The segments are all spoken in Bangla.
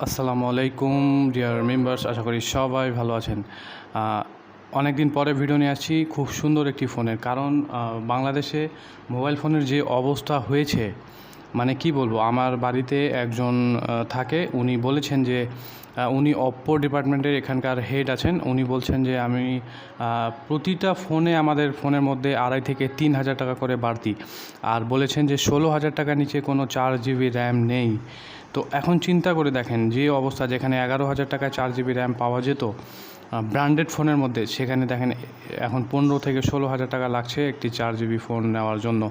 আসসালামু আলাইকুম ডিয়ার মেম্বার্স, আশা করি সবাই ভালো আছেন। অনেক দিন পরে ভিডিও নিয়ে আসছি খুব সুন্দর একটি ফোনের। কারণ বাংলাদেশে মোবাইল ফোনের যে অবস্থা হয়েছে, মানে কি বলবো, আমার বাড়িতে একজন থাকে, উনি বলেছেন যে উনি অপ্পো ডিপার্টমেন্টের এখানকার হেড আছেন। উনি বলছেন যে আমি প্রতিটা ফোনে, আমাদের ফোনের মধ্যে 2,500 থেকে 3,000 টাকা করে বাড়তি, আর বলেছেন যে 16,000 টাকার নিচে কোনো 4 GB র্যাম নেই। তো এখন চিন্তা করে দেখেন, যে অবস্থা, যেখানে 11,000 টাকায় 4 GB র্যাম পাওয়া যেত ব্র্যান্ডেড ফোনের মধ্যে, সেখানে দেখেন এখন 15,000 থেকে 16,000 টাকা লাগছে একটি 4 GB ফোন নেওয়ার জন্য।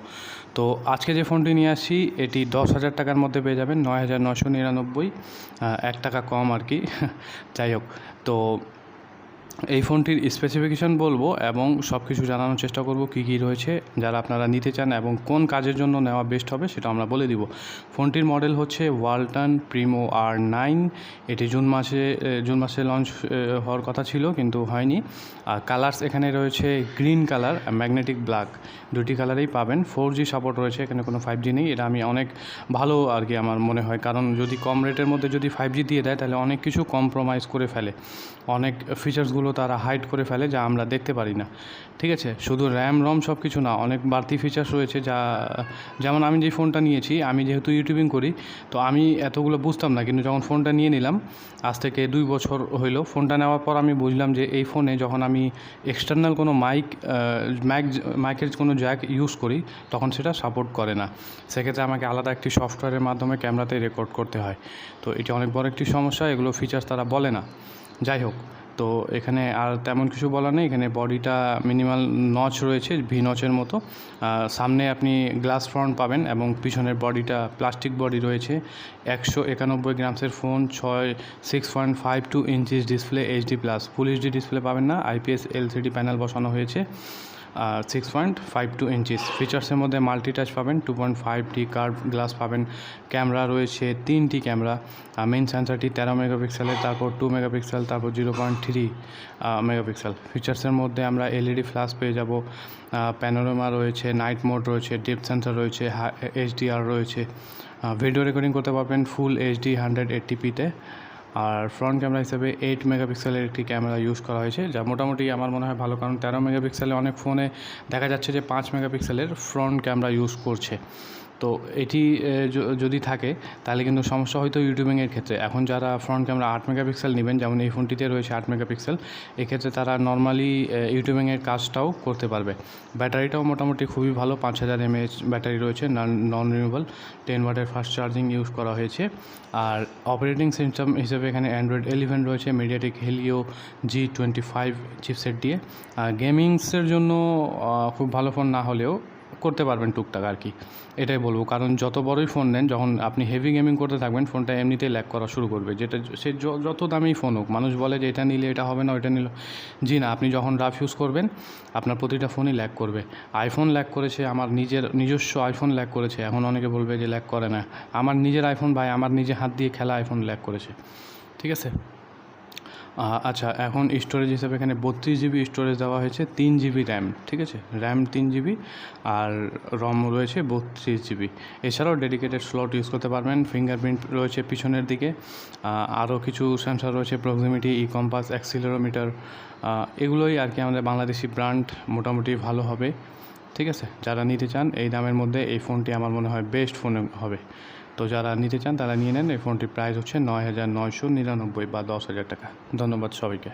তো আজকে যে ফোনটি নিয়ে আসছি, এটি 10,000 টাকার মধ্যে পেয়ে যাবেন, 9,999, 1 টাকা কম আর কি। যাই হোক, তো এই ফোনটির স্পেসিফিকেশন বলবো এবং সব কিছু জানানোর চেষ্টা করব, কী কী রয়েছে, যারা আপনারা নিতে চান এবং কোন কাজের জন্য নেওয়া বেস্ট হবে সেটা আমরা বলে দিব। ফোনটির মডেল হচ্ছে ওয়ালটন প্রিমো R9। এটি জুন মাসে লঞ্চ হওয়ার কথা ছিল, কিন্তু হয়নি। আর কালার্স এখানে রয়েছে গ্রিন কালার, ম্যাগনেটিক ব্ল্যাক, দুটি কালারেই পাবেন। 4G সাপোর্ট রয়েছে, এখানে কোনো 5G নেই। এটা আমি অনেক ভালো আর কি আমার মনে হয়, কারণ যদি কম রেটের মধ্যে যদি 5G দিয়ে দেয়, তাহলে অনেক কিছু কম্প্রোমাইজ করে ফেলে, অনেক ফিচার্সগুলো তারা হাইড করে ফেলে যা আমরা দেখতে পারি না। ঠিক আছে, শুধু র্যাম রম সব কিছু না, অনেক বাড়তি ফিচার্স রয়েছে যা, যেমন আমি যে ফোনটা নিয়েছি, আমি যেহেতু ইউটিউবিং করি, তো আমি এতগুলো বুঝতাম না, কিন্তু যখন ফোনটা নিয়ে নিলাম, আজ থেকে 2 বছর হইলো ফোনটা নেওয়ার পর আমি বুঝলাম যে এই ফোনে যখন আমি এক্সটার্নাল কোনো মাইকের কোনো জ্যাক ইউজ করি, তখন সেটা সাপোর্ট করে না। সেক্ষেত্রে আমাকে আলাদা একটি সফটওয়্যারের মাধ্যমে ক্যামেরাতে রেকর্ড করতে হয়। তো এটি অনেক বড় একটি সমস্যা, এগুলো ফিচার্স তারা বলে না। যাই হোক, তো এখানে আর তেমন কিছু বলার নেই। এখানে বডিটা মিনিমাল নচ রয়েছে, ভি নচের মতো। সামনে আপনি গ্লাস ফ্রন্ট পাবেন এবং পিছনের বডিটা প্লাস্টিক বডি রয়েছে। 191 গ্রামসের ফোন, 6.52 ইঞ্চিস ডিসপ্লে, HD+। ফুল HD ডিসপ্লে পাবেন না, IPS LCD প্যানেল বসানো হয়েছে। 6.52 ইঞ্চিস। ফিচার্সের মধ্যে মাল্টিটাচ পাবেন, 2.5D কার্ভ গ্লাস পাবেন। ক্যামেরা রয়েছে 3টি ক্যামেরা। মেইন সেন্সারটি 13 মেগাপিক্সেলের, তারপর 2 মেগাপিক্সেল, তারপর 0.3 মেগাপিক্সেল। ফিচার্সের মধ্যে আমরা LED ফ্ল্যাশ পেয়ে যাব, প্যানোরামা রয়েছে, নাইট মোড রয়েছে, ডেপথ সেন্সার রয়েছে, HDR রয়েছে। ভিডিও রেকর্ডিং করতে পারবেন ফুল HD 180p-তে। আর ফ্রন্ট ক্যামেরা হিসেবে 8 মেগাপিক্সেলের একটি ক্যামেরা ইউজ করা হয়েছে, যা মোটামুটি আমার মনে হয় ভালো, কারণ 13 মেগাপিক্সেলে অনেক ফোনে দেখা যাচ্ছে যে 5 মেগাপিক্সেলের ফ্রন্ট ক্যামেরা ইউজ করছে। তো এটি যদি থাকে তাহলে কিন্তু সমস্যা হয়তো ইউটিউবিংয়ের ক্ষেত্রে। এখন যারা ফ্রন্ট ক্যামেরা 8 মেগাপিক্সেল নেবেন, যেমন এই ফোনটিতে রয়েছে 8 মেগাপিক্সেল, এক্ষেত্রে তারা নর্মালি ইউটিউবিংয়ের কাজটাও করতে পারবে। ব্যাটারিটাও মোটামুটি খুবই ভালো, 5000 mAh ব্যাটারি রয়েছে, নন রিনিউয়েবল, 10 ওয়াটের ফাস্ট চার্জিং ইউজ করা হয়েছে। আর অপারেটিং সিস্টেম হিসেবে এখানে Android 11 রয়েছে, মিডিয়াটেক হেলিও G25 চিপসেট দিয়ে। গেমিংসের জন্য খুব ভালো ফোন না হলেও করতে পারবেন টুকটাক আর কি, এটাই বলবো। কারণ যত বড়ই ফোন নেন, যখন আপনি হেভি গেমিং করতে থাকবেন, ফোনটা এমনিতেই ল্যাগ করা শুরু করবে। যেটা সে যত দামি ফোন হোক, মানুষ বলে যে এটা নিলে এটা হবে না, ওইটা নিলে, জি না, আপনি যখন রাফ ইউজ করবেন, আপনার প্রতিটা ফোনই ল্যাগ করবে। আইফোন ল্যাগ করেছে, আমার নিজস্ব আইফোন ল্যাগ করেছে। এখন অনেকে বলবে যে ল্যাগ করে না, আমার নিজের আইফোন ভাই, আমার নিজে হাত দিয়ে খেলা আইফোন ল্যাগ করেছে। ঠিক আছে, আচ্ছা, এখন স্টোরেজ হিসেবে এখানে 32 GB স্টোরেজ দেওয়া হয়েছে, 3 GB র্যাম। ঠিক আছে, র্যাম 3 GB আর রম রয়েছে 32 GB। এছাড়াও ডেডিকেটেড স্লট ইউজ করতে পারবেন। ফিঙ্গারপ্রিন্ট রয়েছে পিছনের দিকে, আরও কিছু সেন্সর রয়েছে, প্রক্সিমিটি, কম্পাস, অ্যাক্সিলোমিটার, এগুলোই আর কি। আমাদের বাংলাদেশি ব্র্যান্ড, মোটামুটি ভালো হবে। ঠিক আছে, যারা নিতে চান এই দামের মধ্যে, এই ফোনটি আমার মনে হয় বেস্ট ফোন হবে। তো যারা নিতে চান তারা নিয়ে নেন। এই ফোনটির প্রাইস হচ্ছে 9,999 বা 10,000 টাকা। ধন্যবাদ সবাইকে।